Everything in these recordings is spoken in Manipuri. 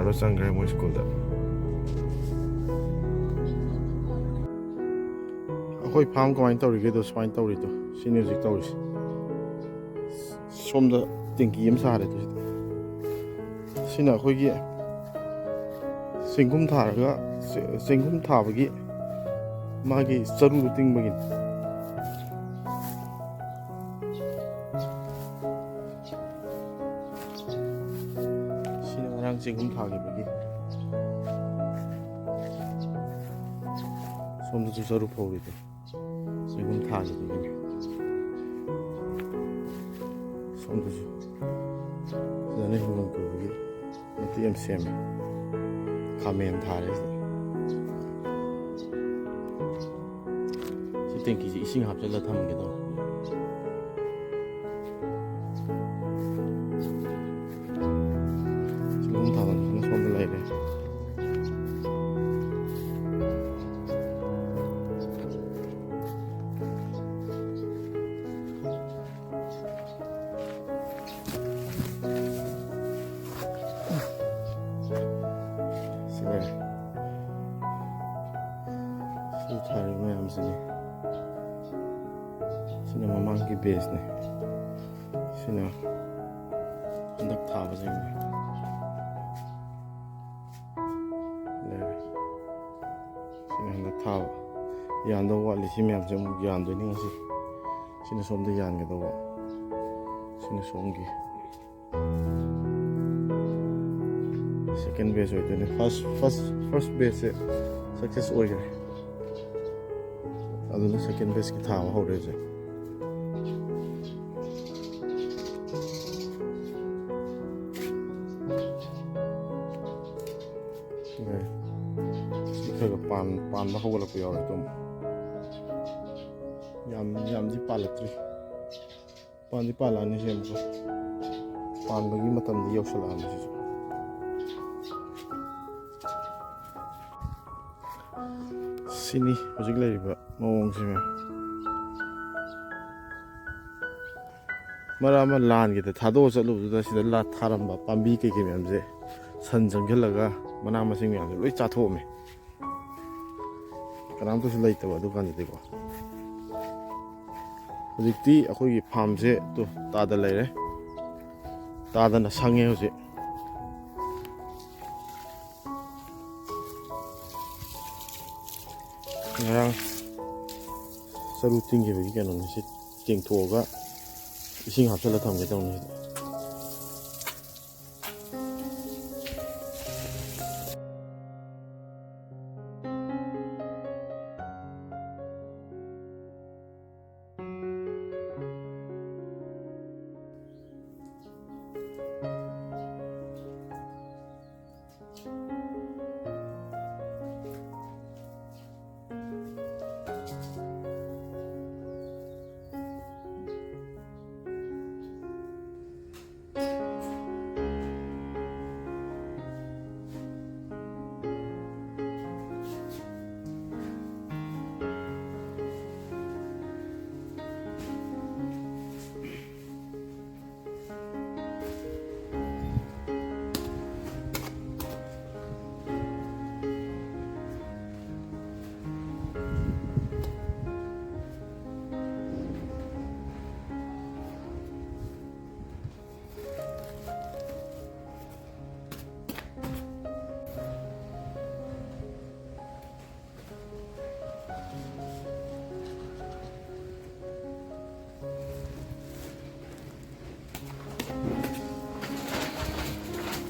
ꯊꯥꯔꯣ ꯆꯪꯈ꯭ꯔꯦ ꯃꯣꯏ ꯁ꯭ꯀꯨꯜꯗ ꯑꯩꯈꯣꯏ ꯐꯥꯝ ꯀꯃꯥꯏꯅ ꯇꯧꯔꯤꯒꯦꯗꯣ ꯁꯨꯃꯥꯏꯅ ꯇꯧꯔꯤꯗꯣ ꯁꯤꯅꯤ ꯍꯧꯖꯤꯛ ꯇꯧꯔꯤꯁꯦ ꯁꯣꯝꯗ ꯇꯦꯡꯀꯤ ꯑꯃ ꯁꯥꯔꯦ ꯑꯗꯨꯁꯤꯗ ꯁꯤꯅ ꯑꯩꯈꯣꯏꯒꯤ ꯆꯦꯡꯒꯨꯝ ꯊꯥꯔꯒ ꯆꯦꯡꯒꯨꯝ ꯊꯥꯕꯒꯤ ꯃꯥꯒꯤ ꯆꯔꯨꯗꯣ ꯇꯤꯡꯕꯒꯤꯅꯤ ꯁꯤꯅ ꯉꯔꯥꯡ ꯆꯦꯡꯒꯨꯝ ꯊꯥꯈꯤꯕꯒꯤ ꯁꯣꯝꯗꯁꯨ ꯆꯔꯨ ꯐꯧꯔꯤꯗꯣ ꯆꯦꯡꯒꯨꯝ ꯊꯥꯈꯤꯕꯒꯤꯅꯤ ꯁꯣꯝꯗꯁꯨ ꯐꯖꯅ ꯍꯤꯡꯒꯣꯜ ꯀꯣꯏꯕꯒꯤ ꯃꯇꯦꯛ ꯑꯃ ꯁꯦꯝꯃꯦ ꯈꯥꯃꯦꯟ ꯊꯥꯔꯦ ꯁꯤꯗ ꯁꯤ ꯇꯦꯡꯀꯤꯁꯤ ꯏꯁꯤꯡ ꯍꯥꯞꯆꯤꯜꯂ ꯊꯝꯒꯦ ꯇꯧꯕ ꯆꯦꯡꯒꯨꯝ ꯊꯥꯐꯝꯁꯤꯅ ꯁꯣꯝꯗ ꯂꯩꯔꯦ ꯁꯤ ꯊꯥꯔꯤꯕ ꯃꯌꯥꯝꯁꯤꯅꯤ ꯁꯤꯅ ꯃꯃꯥꯡꯒꯤ ꯕꯦꯁꯅꯤ ꯁꯤꯅ ꯍꯟꯗꯛ ꯊꯥꯕꯁꯤꯡꯅꯤ ꯂꯩꯔꯦ ꯁꯤꯅ ꯍꯟꯗꯛ ꯊꯥꯕ ꯌꯥꯟꯗꯧꯕ ꯋꯥꯠꯂꯤ ꯁꯤ ꯃꯌꯥꯝꯁꯦ ꯑꯃꯨꯛ ꯌꯥꯟꯗꯣꯏꯅꯤ ꯉꯁꯤ ꯁꯤꯅ ꯁꯣꯝꯗ ꯌꯥꯟꯒꯗꯧꯕ ꯁꯤꯅ ꯁꯣꯝꯒꯤ ꯁꯦꯀꯦꯟ ꯕꯦꯁ ꯑꯣꯏꯗꯣꯏꯅꯤ ꯐꯥꯔꯁ ꯕꯦꯁꯁꯦ ꯁꯛꯁꯦꯁ ꯑꯣꯏꯈ꯭ꯔꯦ ꯑꯗꯨꯅ ꯁꯦꯀꯦꯟ ꯕꯦꯁꯀꯤ ꯊꯥꯕ ꯍꯧꯔꯦ ꯍꯧꯖꯤꯛ ꯁꯤ ꯈꯔ ꯄꯥꯟꯕ ꯍꯧꯒꯠꯂꯛꯄ ꯌꯥꯎꯔꯦ ꯑꯗꯨꯝ ꯌꯥꯝꯗꯤ ꯄꯥꯜꯂꯛꯇ꯭ꯔꯤ ꯄꯥꯟꯗꯤ ꯄꯥꯜꯂꯛꯑꯅꯤ ꯁꯤ ꯑꯃꯨꯛꯀ ꯄꯥꯟꯕꯒꯤ ꯃꯇꯝꯗꯤ ꯌꯧꯁꯜꯂꯛꯑꯅꯤ ꯁꯤꯁꯨ ꯁꯤꯅꯤ ꯍꯧꯖꯤꯛ ꯂꯩꯔꯤꯕ ꯃꯑꯣꯡꯁꯤ ꯃꯌꯥꯝ ꯃꯔꯛ ꯑꯃ ꯂꯥꯟꯒꯤꯗ ꯊꯥꯗꯣꯛꯑ ꯆꯠꯂꯨꯕꯗꯨꯗ ꯁꯤꯗ ꯊꯥꯔꯝꯕ ꯄꯥꯝꯕꯤ ꯀꯩꯀꯩ ꯃꯌꯥꯝꯁꯦ ꯁꯟ ꯆꯪꯁꯤꯜꯂꯒ ꯃꯅꯥ ꯃꯁꯤꯡ ꯃꯌꯥꯝꯁꯦ ꯂꯣꯏ ꯆꯥꯊꯣꯛꯑꯝꯃꯦ ꯀꯅꯥꯝꯇꯁꯨ ꯂꯩꯇꯕ ꯑꯗꯨꯀꯥꯟꯗꯗꯤꯀꯣ ꯍꯧꯖꯤꯛꯇꯤ ꯑꯩꯈꯣꯏꯒꯤ ꯐꯥꯝꯁꯦ ꯇꯥꯗ ꯂꯩꯔꯦ ꯇꯥꯗꯅ ꯁꯪꯉꯦ ꯍꯧꯖꯤꯛ ꯉꯔꯥꯡ ꯆꯔꯨ ꯇꯤꯡꯈꯤꯕꯒꯤ ꯀꯩꯅꯣꯅꯤ ꯁꯤ ꯇꯦꯡꯊꯣꯛꯑꯒ ꯏꯁꯤꯡ ꯍꯥꯞꯆꯤꯜꯂ ꯊꯝꯒꯦ ꯇꯧꯅꯤ ꯁꯤꯗ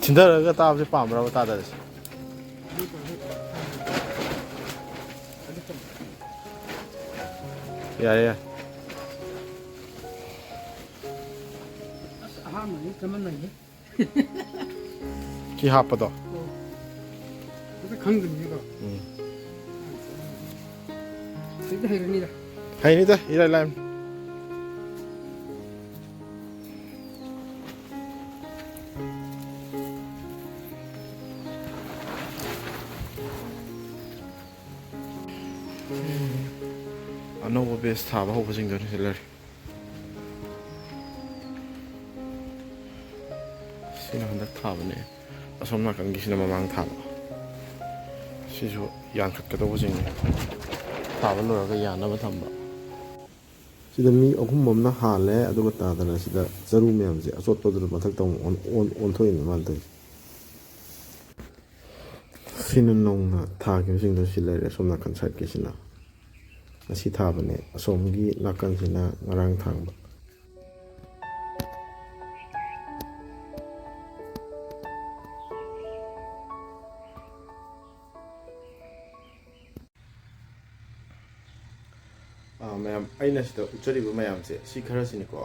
ꯊꯤꯟꯊꯔꯒ ꯇꯥꯕꯁꯦ ꯄꯥꯝꯕ꯭ꯔꯕ ꯇꯥꯗꯔꯁꯦ ꯌꯥꯏ ꯌꯥꯏ ꯑꯍꯥꯟꯕꯗꯤ ꯆꯃꯟꯅꯩꯌꯦ ꯀꯤ ꯍꯥꯞꯄꯗꯣ ꯈꯪꯗꯕꯅꯤꯀꯣ ꯍꯧꯖꯤꯛꯇꯤ ꯍꯩꯅꯤꯗ ꯏꯔꯥꯏ ꯂꯥꯏ ꯑꯅꯧꯕ ꯕꯦꯁ ꯊꯥꯕ ꯍꯧꯕꯁꯤꯡꯗꯨꯅꯤ ꯁꯤ ꯂꯩꯔꯦ ꯁꯤꯅ ꯍꯟꯗꯛ ꯊꯥꯕꯅꯦ ꯑꯁꯣꯝ ꯅꯥꯀꯟꯒꯤꯁꯤꯅ ꯃꯃꯥꯡ ꯊꯥꯕ ꯁꯤꯁꯨ ꯌꯥꯟꯈꯠꯀꯗꯧꯕꯁꯤꯡꯅꯤ ꯊꯥꯕ ꯂꯣꯏꯔꯒ ꯌꯥꯅꯕ ꯊꯝꯕ ꯁꯤꯗ ꯃꯤ ꯑꯍꯨꯝ ꯑꯃꯅ ꯍꯥꯜꯂꯦ ꯑꯗꯨꯒ ꯇꯥꯗꯅ ꯁꯤꯗ ꯆꯔꯨ ꯃꯌꯥꯝꯁꯦ ꯑꯆꯣꯠꯄꯗꯨꯗ ꯃꯊꯛꯇ ꯑꯃꯨꯛ ꯑꯣꯟꯊꯣꯛꯏꯅꯤ ꯃꯥꯅ ꯇꯧꯔꯤꯁꯦ ꯁꯤꯅ ꯅꯧꯅ ꯊꯥꯈꯤꯕꯁꯤꯡꯗꯣ ꯁꯤ ꯂꯩꯔꯦ ꯑꯁꯣꯝ ꯅꯥꯀꯟ ꯁꯥꯏꯠꯀꯤꯁꯤꯅ ꯉꯁꯤ ꯊꯥꯕꯅꯦ ꯑꯁꯣꯝꯒꯤ ꯅꯥꯀꯟꯁꯤꯅ ꯉꯔꯥꯡ ꯊꯥꯡꯕ ꯃꯌꯥꯝ ꯑꯩꯅ ꯁꯤꯗ ꯎꯠꯆꯔꯤꯕ ꯃꯌꯥꯝꯁꯦ ꯁꯤ ꯈꯔꯁꯤꯅꯤꯀꯣ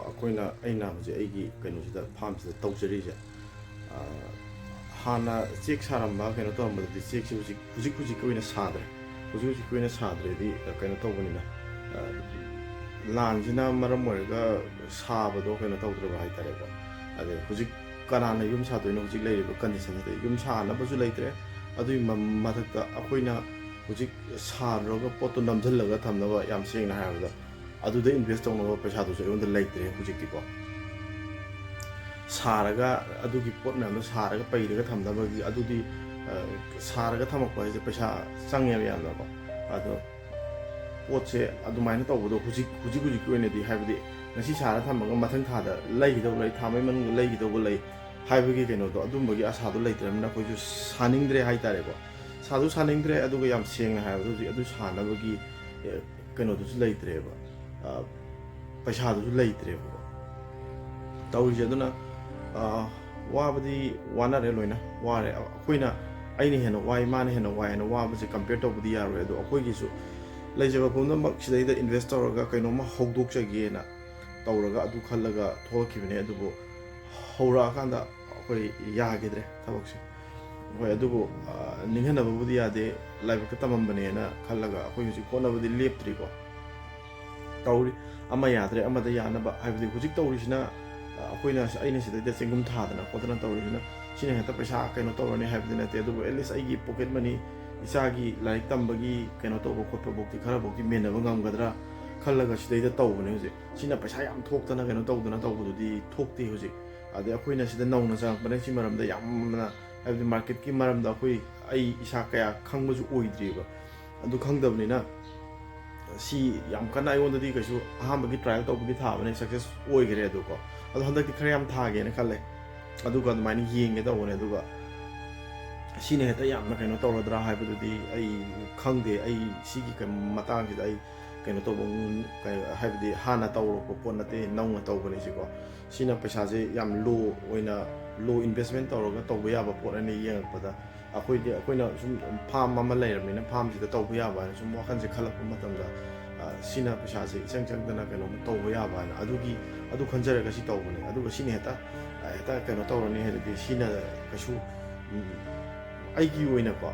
ꯑꯩꯅ ꯍꯧꯖꯤꯛ ꯑꯩꯒꯤ ꯀꯩꯅꯣꯁꯤꯗ ꯐꯥꯔꯝꯁꯤꯗ ꯇꯧꯖꯔꯤꯁꯦ ꯍꯥꯟꯅ ꯆꯦꯛ ꯁꯥꯔꯝꯕ ꯀꯩꯅꯣ ꯇꯧꯔꯝꯕꯗꯗꯤ ꯆꯦꯛꯁꯤ ꯍꯧꯖꯤꯛꯀꯤ ꯑꯣꯏꯅ ꯁꯥꯗ꯭ꯔꯦ ꯍꯧꯖꯤꯛꯀꯤ ꯑꯣꯏꯅ ꯁꯥꯗ꯭ꯔꯦꯗꯤ ꯀꯩꯅꯣ ꯇꯧꯕꯅꯤꯅ ꯂꯥꯟꯁꯤꯅ ꯃꯔꯝ ꯑꯣꯏꯔꯒ ꯁꯥꯕꯗꯣ ꯀꯩꯅꯣ ꯇꯧꯗ꯭ꯔꯕ ꯍꯥꯏꯇꯥꯔꯦꯀꯣ ꯑꯗꯩ ꯍꯧꯖꯤꯛ ꯀꯅꯥꯅ ꯌꯨꯝ ꯁꯥꯗꯣꯏꯅꯣ ꯍꯧꯖꯤꯛ ꯂꯩꯔꯤꯕ ꯀꯟꯗꯤꯁꯟꯁꯤꯗ ꯌꯨꯝ ꯁꯥꯅꯕꯁꯨ ꯂꯩꯇ꯭ꯔꯦ ꯑꯗꯨꯒꯤ ꯃꯊꯛꯇ ꯑꯩꯈꯣꯏꯅ ꯍꯧꯖꯤꯛ ꯁꯥꯔꯨꯔꯒ ꯄꯣꯠꯇꯣ ꯅꯝꯁꯤꯜꯂꯒ ꯊꯝꯅꯕ ꯌꯥꯝ ꯁꯦꯡꯅ ꯍꯥꯏꯔꯕꯗ ꯑꯗꯨꯗ ꯏꯟꯚꯦꯁ ꯇꯧꯅꯕ ꯄꯩꯁꯥꯗꯨꯁꯨ ꯑꯩꯉꯣꯟꯗ ꯂꯩꯇ꯭ꯔꯦ ꯍꯧꯖꯤꯛꯇꯤꯀꯣ ꯁꯥꯔꯒ ꯑꯗꯨꯒꯤ ꯄꯣꯠ ꯃꯌꯥꯝꯗꯣ ꯁꯥꯔꯒ ꯄꯩꯔꯒ ꯊꯝꯅꯕꯒꯤ ꯑꯗꯨꯗꯤ ꯁꯥꯔꯒ ꯊꯝꯃꯛꯄ ꯍꯥꯏꯁꯦ ꯄꯩꯁꯥ ꯆꯪꯉꯦꯕ ꯌꯥꯝꯅꯀꯣ ꯑꯗꯣ ꯄꯣꯠꯁꯦ ꯑꯗꯨꯃꯥꯏꯅ ꯇꯧꯕꯗꯣ ꯍꯧꯖꯤꯛꯀꯤ ꯑꯣꯏꯅꯗꯤ ꯍꯥꯏꯕꯗꯤ ꯉꯁꯤ ꯁꯥꯔ ꯊꯝꯃꯒ ꯃꯊꯪ ꯊꯥꯗ ꯂꯩꯒꯗꯧꯕ ꯂꯩ ꯊꯥ ꯃꯔꯤ ꯃꯅꯨꯡꯗ ꯂꯩꯒꯗꯧꯕ ꯂꯩ ꯍꯥꯏꯕꯒꯤ ꯀꯩꯅꯣꯗꯣ ꯑꯗꯨꯝꯕꯒꯤ ꯑꯁꯥꯗꯣ ꯂꯩꯇ꯭ꯔꯕꯅꯤꯅ ꯑꯩꯈꯣꯏꯁꯨ ꯁꯥꯅꯤꯡꯗ꯭ꯔꯦ ꯍꯥꯏꯇꯥꯔꯦꯀꯣ ꯁꯥꯅꯤꯡꯗ꯭ꯔꯦ ꯑꯗꯨꯒ ꯌꯥꯝ ꯁꯦꯡꯅ ꯍꯥꯏꯔꯕꯗ ꯍꯧꯖꯤꯛ ꯑꯗꯨ ꯁꯥꯅꯕꯒꯤ ꯀꯩꯅꯣꯗꯨꯁꯨ ꯂꯩꯇ꯭ꯔꯦꯕ ꯄꯩꯁꯥꯗꯨꯁꯨ ꯂꯩꯇ꯭ꯔꯦꯕꯀꯣ ꯇꯧꯔꯤꯁꯦ ꯑꯗꯨꯅ ꯋꯥꯕꯗꯤ ꯋꯥꯅꯔꯦ ꯂꯣꯏꯅ ꯋꯥꯔꯦ ꯑꯩꯈꯣꯏꯅ ꯑꯩꯅ ꯍꯦꯟꯅ ꯋꯥꯏ ꯃꯥꯅ ꯍꯦꯟꯅ ꯋꯥꯏ ꯍꯥꯏꯅ ꯋꯥꯕꯁꯦ ꯀꯝꯄꯦꯌꯔ ꯇꯧꯕꯗꯤ ꯌꯥꯔꯣꯏ ꯑꯗꯣ ꯑꯩꯈꯣꯏꯒꯤꯁꯨ ꯂꯩꯖꯕ ꯄꯨꯝꯅꯃꯛ ꯁꯤꯗꯩꯗ ꯏꯟꯚꯦꯁ ꯇꯧꯔꯒ ꯀꯩꯅꯣꯝꯃ ꯍꯧꯗꯣꯛꯆꯒꯦꯅ ꯇꯧꯔꯒ ꯑꯗꯨ ꯈꯜꯂꯒ ꯊꯣꯛꯂꯛꯈꯤꯕꯅꯦ ꯑꯗꯨꯕꯨ ꯍꯧꯔꯛꯑꯀꯥꯟꯗ ꯑꯩꯈꯣꯏ ꯌꯥꯈꯤꯗ꯭ರೆ ꯊꯕꯛꯁꯦ ꯍꯣꯏ ꯑꯗꯨꯕꯨ ꯅꯤꯡꯍꯟꯅꯕꯕꯨꯗꯤ ꯌꯥꯗꯦ ꯂꯥꯏꯕꯛꯇ ꯇꯝꯃꯝꯕꯅꯦꯅ ꯈꯜꯂꯒ ꯑꯩꯈꯣꯏ ꯍꯧꯖꯤꯛ ꯍꯣꯠꯅꯕꯗꯤ ꯂꯦꯞꯇ꯭ꯔꯤꯀꯣ ꯇꯧꯔꯤ ꯑꯃ ꯌꯥꯗ꯭ರೆ ꯑꯃꯗ ꯌꯥꯅꯕ ꯍꯥꯏꯕꯗꯤ ꯍꯧꯖꯤꯛ ꯇꯧꯔꯤꯁꯤ나 ꯑꯩꯅ ꯁꯤꯗꯩꯗ ꯆꯦꯡꯒꯨꯝ ꯊꯥꯗꯅ ꯈꯣꯠꯇꯅ ꯇꯧꯔꯤꯁꯤꯅ ꯁꯤꯅ ꯍꯦꯛꯇ ꯄꯩꯁꯥ ꯀꯩꯅꯣ ꯇꯧꯔꯅꯤ ꯍꯥꯏꯕꯗꯤ ꯅꯠꯇꯦ ꯑꯗꯨꯕꯨ ꯑꯦꯠꯂꯤꯁ ꯑꯩꯒꯤ ꯄꯣꯀꯦꯠ ꯃꯅꯤ ꯏꯆꯥꯒꯤ ꯂꯥꯏꯔꯤꯛ ꯇꯝꯕꯒꯤ ꯀꯩꯅꯣ ꯇꯧꯕ ꯈꯣꯠꯄꯐꯧꯗꯤ ꯈꯔꯐꯧꯗꯤ ꯃꯦꯟꯅꯕ ꯉꯝꯒꯗ꯭ꯔꯥ ꯈꯜꯂꯒ ꯁꯤꯗꯩꯗ ꯇꯧꯕꯅꯦ ꯍꯧꯖꯤꯛ ꯁꯤꯅ ꯄꯩꯁꯥ ꯌꯥꯝ ꯊꯣꯛꯇꯅ ꯀꯩꯅꯣ ꯇꯧꯗꯅ ꯇꯧꯕꯗꯨꯗꯤ ꯊꯣꯛꯇꯦ ꯍꯧꯖꯤꯛ ꯑꯗꯩ ꯑꯩꯈꯣꯏꯅ ꯁꯤꯗ ꯅꯧꯅ ꯆꯪꯉꯛꯄꯅ ꯁꯤ ꯃꯔꯝꯗ ꯌꯥꯝꯅ ꯍꯥꯏꯕꯗꯤ ꯃꯥꯔꯀꯦꯠꯀꯤ ꯃꯔꯝꯗ ꯑꯩ ꯏꯁꯥꯀꯌꯥ ꯈꯪꯕꯁꯨ ꯑꯣꯏꯗ꯭ꯔꯤꯕ ꯑꯗꯨ ꯈꯪꯗꯕꯅꯤꯅ ꯁꯤ ꯌꯥꯝ ꯀꯟꯅ ꯑꯩꯉꯣꯟꯗꯗꯤ ꯀꯩꯁꯨ ꯑꯍꯥꯟꯕꯒꯤ ꯇ꯭ꯔꯥꯏꯌꯦꯜ ꯇꯧꯕꯒꯤ ꯊꯥꯕꯅꯦ ꯁꯛꯁꯦꯁ ꯑꯣꯏꯈ꯭ꯔꯦ ꯑꯗꯨꯀꯣ ꯑꯗꯣ ꯍꯟꯗꯛꯇꯤ ꯈꯔ ꯌꯥꯝ ꯊꯥꯒꯦꯅ ꯈꯜꯂꯦ ꯑꯗꯨꯒ ꯑꯗꯨꯃꯥꯏꯅ ꯌꯦꯡꯒꯦ ꯇꯧꯕꯅꯦ ꯑꯗꯨꯒ ꯁꯤꯅ ꯍꯦꯛꯇ ꯌꯥꯝꯅ ꯀꯩꯅꯣ ꯇꯧꯔꯗ꯭ꯔꯥ ꯍꯥꯏꯕꯗꯨꯗꯤ ꯑꯩ ꯈꯪꯗꯦ ꯑꯩ ꯁꯤꯒꯤ ꯃꯇꯥꯡꯁꯤꯗ ꯑꯩ ꯀꯩꯅꯣ ꯇꯧꯕ ꯍꯥꯏꯕꯗꯤ ꯍꯥꯟꯅ ꯇꯧꯔꯛꯄ ꯄꯣꯠ ꯅꯠꯇꯦ ꯅꯧꯅ ꯇꯧꯕꯅꯤ ꯁꯤꯀꯣ ꯁꯤꯅ ꯄꯩꯁꯥꯁꯦ ꯌꯥꯝ ꯂꯣ ꯏꯟꯚꯦꯁꯃꯦꯟ ꯇꯧꯔꯒ ꯇꯧꯕ ꯌꯥꯕ ꯄꯣꯠ ꯑꯅꯤ ꯌꯦꯡꯉꯛꯄꯗ ꯑꯩꯈꯣꯏꯅ ꯁꯨꯝ ꯐꯥꯔꯝ ꯑꯃ ꯂꯩꯔꯕꯅꯤꯅ ꯐꯥꯔꯝꯁꯤꯗ ꯇꯧꯕ ꯌꯥꯕ ꯍꯥꯏꯅ ꯁꯨꯝ ꯋꯥꯈꯜꯁꯦ ꯈꯜꯂꯛꯄ ꯃꯇꯝꯗ ꯁꯤꯅ ꯄꯩꯁꯥꯁꯦ ꯏꯆꯪ ꯆꯪꯗꯅ ꯀꯩꯅꯣꯝ ꯇꯧꯕ ꯌꯥꯕ ꯍꯥꯏꯅ ꯑꯗꯨ ꯈꯟꯖꯔꯒ ꯁꯤ ꯇꯧꯕꯅꯦ ꯑꯗꯨꯒ ꯁꯤꯅ ꯍꯦꯛꯇ ꯀꯩꯅꯣ ꯇꯧꯔꯅꯤ ꯍꯥꯏꯗꯤ ꯁꯤꯅ ꯀꯩꯁꯨ ꯑꯩꯒꯤ ꯑꯣꯏꯅꯀꯣ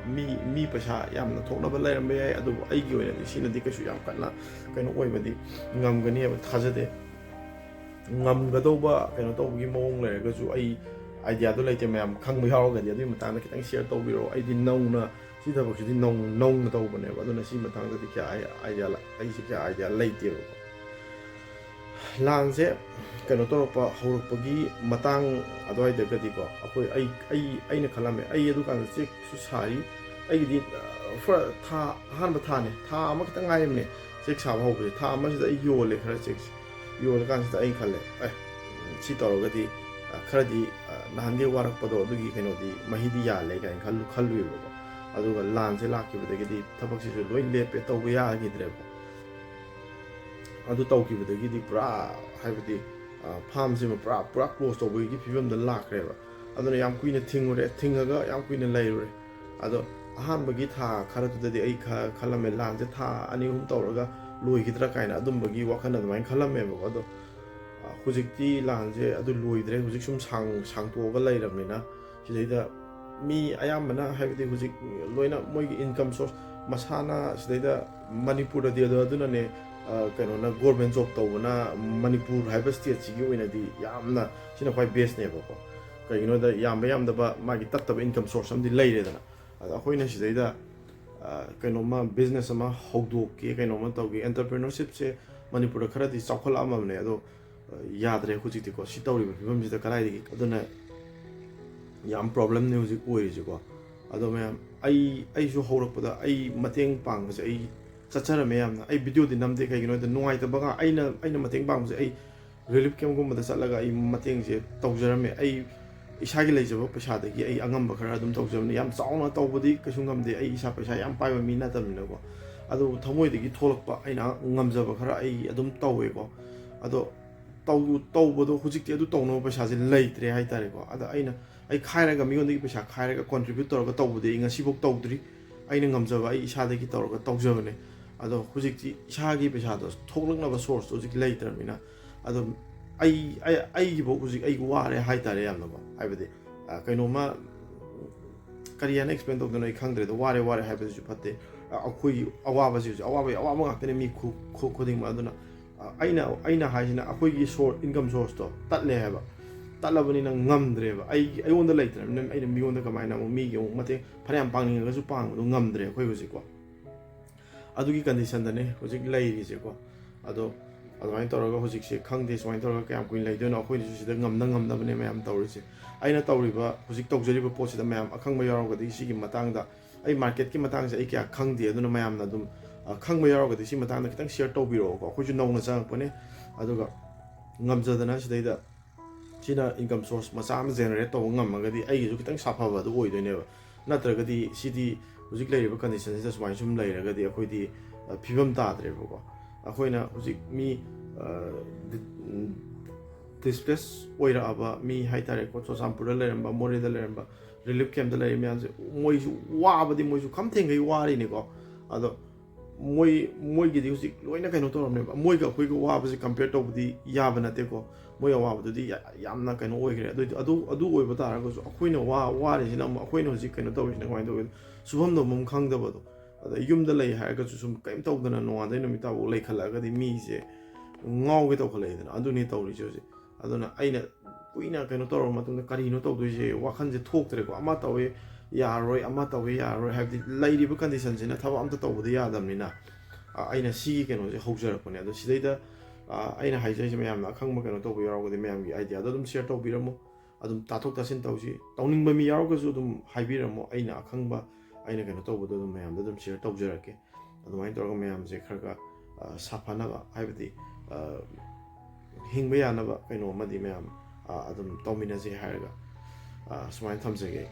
ꯃꯤ ꯄꯩꯁా ꯌꯥꯝꯅ ꯊꯣꯛꯅꯕ ꯂꯩꯔꯝꯕ ꯌꯥꯏ ꯑꯗꯨꯕꯨ ꯑꯩꯒꯤ ꯑꯣꯏꯅꯗꯤ ꯁꯤꯅꯗꯤ ꯀꯩꯁꯨ ꯌꯥꯝ ꯀꯟꯅ ꯀꯩꯅꯣ ꯑꯣꯏꯕꯗꯤ ꯉꯝꯒꯅꯤ ꯍꯥꯏꯕ ꯊꯥꯖꯗꯦ ꯉꯝꯒꯗꯧꯕ ꯀꯩꯅꯣ ꯇꯧꯕꯒꯤ ꯃꯑꯣꯡ ꯂꯩꯔꯒꯁꯨ ꯑꯩ ꯑꯥꯏꯗꯤꯌꯥꯗꯣ ꯂꯩꯇꯦ ꯃꯌꯥꯝ ꯈꯪꯕ ꯌꯥꯎꯔꯒꯗꯤ ꯑꯗꯨꯒꯤ ꯃꯇꯥꯡꯗ ꯈꯤꯇꯪ ꯁꯤꯌꯔ ꯇꯧꯕꯤꯔꯛꯑꯣ ꯑꯩꯗꯤ ꯅꯧꯅ ꯁꯤ ꯊꯕꯛꯁꯤꯗꯤ ꯅꯧꯅ ꯇꯧꯕꯅꯦꯕ ꯑꯗꯨꯅ ꯁꯤ ꯃꯇꯥꯡꯗꯗꯤ ꯑꯩꯁꯦ ꯀꯌꯥ ꯑꯥꯏꯗꯤꯌꯥ ꯂꯩꯇꯦꯕꯀꯣ ꯂꯥꯟꯁꯦ ꯀꯩꯅꯣ ꯇꯧꯔꯛꯄ ꯍꯧꯔꯛꯄꯒꯤ ꯃꯇꯥꯡ ꯑꯗꯨꯋꯥꯏꯗꯒꯗꯤꯀꯣ ꯑꯩꯅ ꯈꯜꯂꯝꯃꯦ ꯑꯩ ꯑꯗꯨꯀꯥꯟꯗ ꯆꯦꯛꯁꯨ ꯁꯥꯔꯤ ꯑꯩꯒꯤꯗꯤ ꯑꯍꯥꯟꯕ ꯊꯥꯅꯦ ꯊꯥ ꯑꯃ ꯈꯤꯇꯪ ꯉꯥꯏꯔꯝꯅꯦ ꯆꯦꯛ ꯁꯥꯕ ꯍꯧꯕꯁꯦ ꯊꯥ ꯑꯃꯁꯤꯗ ꯑꯩ ꯌꯣꯜꯂꯦ ꯈꯔ ꯆꯦꯛꯁꯦ ꯌꯣꯜꯂꯀꯥꯟꯁꯤꯗ ꯑꯩ ꯈꯜꯂꯦ ꯁꯤ ꯇꯧꯔꯒꯗꯤ ꯈꯔꯗꯤ ꯅꯍꯥꯟꯒꯤ ꯋꯥꯔꯛꯄꯗꯣ ꯑꯗꯨꯒꯤ ꯀꯩꯅꯣꯗꯤ ꯃꯍꯤꯗꯤ ꯌꯥꯜꯂꯦ ꯀꯥꯏꯅ ꯈꯜꯂꯨꯏꯕꯀꯣ ꯑꯗꯨꯒ ꯂꯥꯟꯁꯦ ꯂꯥꯛꯈꯤꯕꯗꯒꯤꯗꯤ ꯊꯕꯛꯁꯤꯁꯨ ꯂꯣꯏ ꯂꯦꯞꯄꯦ ꯇꯧꯕ ꯌꯥꯈꯤꯗ꯭ꯔꯦꯕ ꯑꯗꯨ ꯇꯧꯈꯤꯕꯗꯒꯤꯗꯤ ꯄꯨꯔꯥ ꯍꯥꯏꯕꯗꯤ ꯐꯥꯔꯝꯁꯤꯃ ꯄꯨꯔꯥ ꯀ꯭ꯂꯣꯖ ꯇꯧꯕꯒꯤ ꯐꯤꯕꯝꯗ ꯂꯥꯛꯈ꯭ꯔꯦꯕ ꯑꯗꯨꯅ ꯌꯥꯝ ꯀꯨꯏꯅ ꯊꯤꯡꯉꯒ ꯌꯥꯝ ꯀꯨꯏꯅ ꯂꯩꯔꯨꯔꯦ ꯑꯗꯣ ꯑꯍꯥꯟꯕꯒꯤ ꯊꯥ ꯈꯔꯗꯨꯗꯗꯤ ꯑꯩ ꯈꯜꯂꯝꯃꯦ ꯂꯥꯟꯁꯦ ꯊꯥ 2-3 ꯇꯧꯔꯒ ꯂꯣꯏꯈꯤꯗ꯭ꯔꯥ ꯀꯥꯏꯅ ꯑꯗꯨꯝꯕꯒꯤ ꯋꯥꯈꯜ ꯑꯗꯨꯃꯥꯏꯅ ꯈꯜꯂꯝꯃꯦꯕꯀꯣ ꯑꯗꯣ ꯍꯧꯖꯤꯛꯇꯤ ꯂꯥꯟꯁꯦ ꯑꯗꯨ ꯂꯣꯏꯗ꯭ꯔꯦ ꯍꯧꯖꯤꯛ ꯁꯨꯝ ꯁꯥꯡꯇꯣꯛꯑꯒ ꯂꯩꯔꯕꯅꯤ나 ꯁꯤꯗꯩꯗ ꯃꯤ ꯑꯌꯥꯝꯕꯅ ꯍꯥꯏꯕꯗꯤ ꯍꯧꯖꯤꯛ ꯂꯣꯏꯅ ꯃꯣꯏꯒꯤ ꯏꯟꯀꯝ ꯁꯣꯔꯁ ꯃꯁꯥꯅ ꯁꯤꯗꯩꯗ ꯃꯅꯤꯄꯨꯔꯗꯗꯤ ꯑꯗꯨꯅꯅꯦ ꯀꯩꯅꯣꯅ ꯒꯣꯔꯃꯦꯟ ꯖꯣꯕ ꯇꯧꯕꯅ ꯃꯅꯤꯄꯨꯔ ꯍꯥꯏꯕ ꯁ꯭ꯇꯦꯠꯁꯤꯒꯤ ꯑꯣꯏꯅꯗꯤ ꯌꯥꯝꯅ ꯁꯤꯅ ꯈ꯭ꯋꯥꯏ ꯕꯦꯁꯅꯦꯕꯀꯣ ꯀꯩꯒꯤꯅꯣꯗ ꯌꯥꯝꯗꯕ ꯃꯥꯒꯤ ꯇꯠꯇꯕ ꯏꯟꯀꯝ ꯁꯣꯔꯁ ꯑꯃꯗꯤ ꯂꯩꯔꯦꯗꯅ ꯑꯗꯣ ꯑꯩꯈꯣꯏꯅ ꯁꯤꯗꯩꯗ ꯀꯩꯅꯣꯝꯃ ꯕꯤꯖꯤꯅꯦꯁ ꯑꯃ ꯍꯧꯗꯣꯛꯀꯦ ꯀꯩꯅꯣꯝꯃ ꯇꯧꯒꯦ ꯑꯦꯟꯇꯔꯄ꯭ꯔꯤꯅꯔꯁꯤꯞꯁꯦ ꯃꯅꯤꯄꯨꯔꯗ ꯈꯔꯗꯤ ꯆꯥꯎꯈꯠꯂꯛꯑꯝꯃꯕꯅꯦ ꯑꯗꯣ ꯌꯥꯗ꯭ꯔꯦ ꯍꯧꯖꯤꯛꯇꯤꯀꯣ ꯁꯤ ꯇꯧꯔꯤꯕ ꯐꯤꯕꯝꯁꯤꯗ ꯀꯗꯥꯏꯗꯒꯤ ꯑꯗꯨꯅ ꯌꯥꯝ ꯄ꯭ꯔꯣꯕ꯭ꯂꯦꯝꯅꯤ ꯍꯧꯖꯤꯛ ꯑꯣꯏꯔꯤꯁꯦꯀꯣ ꯑꯗꯣ ꯃꯌꯥꯝ ꯑꯩꯁꯨ ꯍꯧꯔꯛꯄꯗ ꯑꯩ ꯃꯇꯦꯡ ꯄꯥꯡꯕꯁꯦ ꯑꯩ ꯆꯠꯆꯔꯝꯃꯦ ꯌꯥꯝꯅ ꯑꯩ ꯚꯤꯗꯤꯑꯣꯗꯤ ꯅꯝꯗꯦ ꯀꯩꯒꯤꯅꯣꯗ ꯅꯨꯡꯉꯥꯏꯇꯕꯒ ꯑꯩꯅ ꯃꯇꯦꯡ ꯄꯥꯡꯕꯁꯦ ꯑꯩ ꯔꯤꯂꯤꯐ ꯀꯦꯝꯞꯒꯨꯝꯕꯗ ꯆꯠꯂꯒ ꯑꯩ ꯃꯇꯦꯡꯁꯦ ꯇꯧꯖꯔꯝꯃꯦ ꯑꯩ ꯏꯁꯥꯒꯤ ꯂꯩꯖꯕ ꯄꯩꯁꯥꯗꯒꯤ ꯑꯩ ꯑꯉꯝꯕ ꯈꯔ ꯑꯗꯨꯝ ꯇꯧꯖꯕꯅꯤ ꯌꯥꯝ ꯆꯥꯎꯅ ꯇꯧꯕꯗꯤ ꯀꯩꯁꯨ ꯉꯝꯗꯦ ꯑꯩ ꯏꯁꯥ ꯄꯩꯁꯥ ꯌꯥꯝ ꯄꯥꯏꯕ ꯃꯤ ꯅꯠꯇꯕꯅꯤꯅꯀꯣ ꯑꯗꯣ ꯊꯃꯣꯏꯗꯒꯤ ꯊꯣꯛꯂꯛꯄ ꯑꯩꯅ ꯉꯝꯖꯕ ꯈꯔ ꯑꯩ ꯑꯗꯨꯝ ꯇꯧꯋꯦꯀꯣ ꯑꯗꯣ ꯇꯧꯕꯗꯣ ꯍꯧꯖꯤꯛꯇꯤ ꯑꯗꯨ ꯇꯧꯅꯕ ꯄꯩꯁꯥꯁꯦ ꯂꯩꯇ꯭ꯔꯦ ꯍꯥꯏꯇꯥꯔꯦꯀꯣ ꯑꯗ ꯑꯩ ꯈꯥꯏꯔꯒ ꯃꯤꯉꯣꯟꯗꯒꯤ ꯄꯩꯁꯥ ꯈꯥꯏꯔꯒ ꯀꯣꯟꯇ꯭ꯔꯤꯕ꯭ꯌꯨꯠ ꯇꯧꯔꯒ ꯇꯧꯕꯗꯤ ꯑꯩ ꯉꯁꯤꯐꯥꯎ ꯇꯧꯗ꯭ꯔꯤ ꯑꯩꯅ ꯉꯝꯖꯕ ꯑꯩ ꯏꯁꯥꯗꯒꯤ ꯇꯧꯔꯒ ꯇꯧꯖꯕꯅꯦ ꯑꯗꯣ ꯍꯧꯖꯤꯛꯇꯤ ꯏꯁꯥꯒꯤ ꯄꯩꯁꯥꯗꯣ ꯊꯣꯛꯂꯛꯅꯕ ꯁꯣꯔꯁꯇꯣ ꯍꯧꯖꯤꯛ ꯂꯩꯇ꯭ꯔꯕꯅꯤ나 ꯑꯗꯣ ꯑꯩꯒꯤꯐꯥꯎ ꯍꯧꯖꯤꯛ ꯑꯩ ꯋꯥꯔꯦ ꯍꯥꯏꯇꯥꯔꯦ ꯌꯥꯝꯅꯀꯣ ꯍꯥꯏꯕꯗꯤ ꯀꯩꯅꯣꯝꯃ ꯀꯔꯤ ꯍꯥꯏꯅ ꯑꯦꯛꯁꯄ꯭ꯂꯦꯟ ꯇꯧꯗꯣꯏꯅꯣ ꯑꯩ ꯈꯪꯗ꯭ꯔꯦꯗ ꯋꯥꯔꯦ ꯍꯥꯏꯕꯗꯨꯁꯨ ꯐꯠꯇꯦ ꯑꯩꯈꯣꯏꯒꯤ ꯑꯋꯥꯕꯁꯤ ꯍꯧꯖꯤꯛ ꯑꯋꯥꯕ ꯉꯥꯛꯇꯅꯦ ꯃꯤ ꯈꯨꯗꯤꯡꯃꯛ ꯑꯗꯨꯅ ꯑꯩꯅ ꯍꯥꯏꯁꯤꯅ ꯑꯩꯈꯣꯏꯒꯤ ꯏꯟꯀꯝ ꯁꯣꯔꯁꯇꯣ ꯇꯠꯂꯦ ꯍꯥꯏꯕ ꯇꯠꯂꯕꯅꯤꯅ ꯉꯝꯗ꯭ꯔꯦꯕ ꯑꯩꯉꯣꯟꯗ ꯂꯩꯇ꯭ꯔꯕꯅꯤꯅ ꯑꯩꯅ ꯃꯤꯉꯣꯟꯗ ꯀꯃꯥꯏꯅ ꯑꯃꯨꯛ ꯃꯤꯒꯤ ꯑꯃꯨꯛ ꯃꯇꯦꯡ ꯐꯅꯌꯥꯝ ꯄꯥꯡꯅꯤꯡꯉꯒꯁꯨ ꯄꯥꯡꯕꯗꯣ ꯉꯝꯗ꯭ꯔꯦ ꯑꯩꯈꯣꯏ ꯍꯧꯖꯤꯛꯀꯣ ꯑꯗꯨꯒꯤ ꯀꯟꯗꯤꯁꯟꯗꯅꯦ ꯍꯧꯖꯤꯛ ꯂꯩꯔꯤꯁꯦꯀꯣ ꯑꯗꯣ ꯑꯗꯨꯃꯥꯏꯅ ꯇꯧꯔꯒ ꯍꯧꯖꯤꯛꯁꯦ ꯈꯪꯗꯦ ꯁꯨꯃꯥꯏꯅ ꯇꯧꯔꯒ ꯀꯌꯥꯝ ꯀꯨꯏꯅ ꯂꯩꯗꯣꯏꯅꯣ ꯑꯩꯈꯣꯏꯅꯁꯨ ꯁꯤꯗ ꯉꯝꯅꯕꯅꯦ ꯃꯌꯥꯝ ꯇꯧꯔꯤꯁꯦ ꯑꯩꯅ ꯇꯧꯔꯤꯕ ꯍꯧꯖꯤꯛ ꯇꯧꯖꯔꯤꯕ ꯄꯣꯠꯁꯤꯗ ꯃꯌꯥꯝ ꯑꯈꯪꯕ ꯌꯥꯎꯔꯒꯗꯤ ꯁꯤꯒꯤ ꯃꯇꯥꯡꯗ ꯑꯩ ꯃꯥꯔꯀꯦꯠꯀꯤ ꯃꯇꯥꯡꯁꯦ ꯑꯩ ꯀꯌꯥ ꯈꯪꯗꯦ ꯑꯗꯨꯅ ꯃꯌꯥꯝꯅ ꯑꯗꯨꯝ ꯈꯪꯕ ꯌꯥꯎꯔꯒꯗꯤ ꯁꯤ ꯃꯇꯥꯡꯗ ꯈꯤꯇꯪ ꯁꯤꯌꯔ ꯇꯧꯕꯤꯔꯛꯑꯣꯀꯣ ꯑꯩꯈꯣꯏꯁꯨ ꯅꯧꯅ ꯆꯪꯉꯛꯄꯅꯦ ꯑꯗꯨꯒ ꯉꯝꯖꯗꯅ ꯁꯤꯗꯩꯗ ꯁꯤꯅ ꯏꯟꯀꯝ ꯁꯣꯔꯁ ꯃꯆꯥ ꯑꯃ ꯖꯦꯅꯔꯦꯠ ꯇꯧꯕ ꯉꯝꯃꯒꯗꯤ ꯑꯩꯒꯤꯁꯨ ꯈꯤꯇꯪ ꯁꯥꯐꯕ ꯑꯗꯨ ꯑꯣꯏꯗꯣꯏꯅꯦꯕ ꯅꯠꯇ꯭ꯔꯒꯗꯤ ꯁꯤꯗꯤ ꯍꯧꯖꯤक ꯂꯩꯔꯤꯕ ꯀꯟꯗꯤꯁꯟꯁꯤꯗ ꯁꯨꯃꯥꯏꯅ ꯁꯨꯝ ꯂꯩꯔꯒꯗꯤ ꯑꯩꯈꯣꯏꯗꯤ ꯐꯤꯕꯝ ꯇꯥꯗ꯭ꯔꯦꯕꯀꯣ ꯑꯩꯈꯣꯏꯅ ꯍꯧꯖꯤꯛ ꯃꯤ ꯗꯤꯁꯄ꯭ꯂꯦꯁ ꯑꯣꯏꯔꯛꯑꯕ ꯃꯤ ꯍꯥꯏꯇꯥꯔꯦꯀꯣ ꯆꯨꯔꯆꯥꯟꯄꯨꯔꯗ ꯂꯩꯔꯝꯕ ꯃꯣꯔꯦꯗ ꯂꯩꯔꯝꯕ ꯔꯤꯂꯤꯐ ꯀꯦꯝꯞꯇ ꯂꯩꯔꯤ ꯃꯌꯥꯝꯁꯦ ꯃꯣꯏꯁꯨ ꯋꯥꯕꯗꯤ ꯃꯣꯏꯁꯨ ꯈꯝꯊꯦꯡꯈꯩ ꯋꯥꯔꯤꯅꯤꯀꯣ ꯑꯗꯣ ꯃꯣꯏꯒꯤꯗꯤ ꯍꯧꯖꯤꯛ ꯂꯣꯏꯅ ꯀꯩꯅꯣ ꯇꯧꯔꯝꯅꯦꯕ ꯃꯣꯏꯒ ꯑꯩꯈꯣꯏꯒ ꯋꯥꯕꯁꯦ ꯀꯝꯄꯦꯌꯔ ꯇꯧꯕꯗꯤ ꯌꯥꯕ ꯅꯠꯇꯦꯀꯣ ꯃꯣꯏ ꯑꯋꯥꯕꯗꯨꯗꯤ ꯌꯥꯝꯅ ꯀꯩꯅꯣ ꯑꯣꯏꯈ꯭ꯔꯦ ꯑꯗꯨ ꯑꯣꯏꯕ ꯇꯥꯔꯒꯁꯨ ꯑꯩꯈꯣꯏꯅ ꯋꯥꯔꯤꯁꯤꯅ ꯑꯃꯨꯛ ꯑꯩꯈꯣꯏꯅ ꯍꯧꯖꯤꯛ ꯀꯩꯅꯣ ꯇꯧꯔꯤꯁꯤꯅ ꯀꯃꯥꯏꯅ ꯇꯧꯒꯦ ꯁꯨꯐꯝ ꯇꯧꯐꯝ ꯈꯪꯗꯕꯗꯣ ꯑꯗ ꯌꯨꯝꯗ ꯂꯩ ꯍꯥꯏꯔꯒꯁꯨ ꯁꯨꯝ ꯀꯩꯝ ꯇꯧꯗꯅ ꯅꯣꯡꯉꯥꯟꯗꯩ ꯅꯨꯃꯤꯠ ꯇꯥꯐꯥꯎ ꯂꯩꯈꯠꯂꯛꯑꯒꯗꯤ ꯃꯤꯁꯦ ꯉꯥꯎꯒꯦ ꯇꯧꯈꯠꯂꯛꯏꯗꯅ ꯑꯗꯨꯅꯤ ꯇꯧꯔꯤꯁꯦ ꯍꯧꯖꯤꯛ ꯑꯗꯨꯅ ꯑꯩꯅ ꯀꯨꯏꯅ ꯀꯩꯅꯣ ꯇꯧꯔꯕ ꯃꯇꯨꯡꯗ ꯀꯔꯤꯅꯣ ꯇꯧꯗꯣꯏꯁꯦ ꯋꯥꯈꯟꯁꯦ ꯊꯣꯛꯇ꯭ꯔꯦꯀꯣ ꯑꯃ ꯇꯧꯋꯦ ꯌꯥꯔꯔꯣꯏ ꯑꯃ ꯇꯧꯋꯦ ꯌꯥꯔꯔꯣꯏ ꯍꯥꯏꯕꯗꯤ ꯂꯩꯔꯤꯕ ꯀꯟꯗꯤꯁꯟꯁꯤꯅ ꯊꯕꯛ ꯑꯝꯇ ꯇꯧꯕꯗ ꯌꯥꯗꯕꯅꯤꯅ ꯑꯩꯅ ꯁꯤꯒꯤ ꯀꯩꯅꯣꯁꯦ ꯍꯧꯖꯔꯛꯄꯅꯦ ꯑꯗꯣ ꯁꯤꯗꯩꯗ ꯑꯩꯅ ꯍꯥꯏꯖꯔꯤꯁꯦ ꯃꯌꯥꯝꯅ ꯑꯈꯪꯕ ꯀꯩꯅꯣ ꯇꯧꯕ ꯌꯥꯎꯔꯒꯗꯤ ꯃꯌꯥꯝꯒꯤ ꯑꯥꯏꯗꯤꯌꯥꯗꯣ ꯑꯗꯨꯝ ꯁꯤꯌꯔ ꯇꯧꯕꯤꯔꯝꯃꯣ ꯑꯗꯨꯝ ꯇꯥꯊꯣꯛ ꯇꯥꯁꯤꯟ ꯇꯧꯁꯤ ꯇꯧꯅꯤꯡꯕ ꯃꯤ ꯌꯥꯎꯔꯒꯁꯨ ꯑꯗꯨꯝ ꯍꯥꯏꯕꯤꯔꯝꯃꯣ ꯑꯩꯅ ꯑꯈꯪꯕ ꯑꯩꯅ ꯀꯩꯅꯣ ꯇꯧꯕꯗꯣ ꯑꯗꯨꯝ ꯃꯌꯥꯝꯗ ꯑꯗꯨꯝ ꯁꯤꯌꯔ ꯇꯧꯖꯔꯛꯀꯦ ꯑꯗꯨꯃꯥꯏꯅ ꯇꯧꯔꯒ ꯃꯌꯥꯝꯁꯦ ꯈꯔ ꯁꯥꯐꯅꯕ ꯍꯥꯏꯕꯗꯤ ꯍꯤꯡꯕ ꯌꯥꯅꯕ ꯀꯩꯅꯣ ꯑꯃꯗꯤ ꯃꯌꯥꯝ ꯑꯗꯨꯝ ꯇꯧꯃꯤꯟꯅꯁꯦ ꯍꯥꯏꯔꯒ ꯁꯨꯃꯥꯏꯅ ꯊꯝꯖꯒꯦ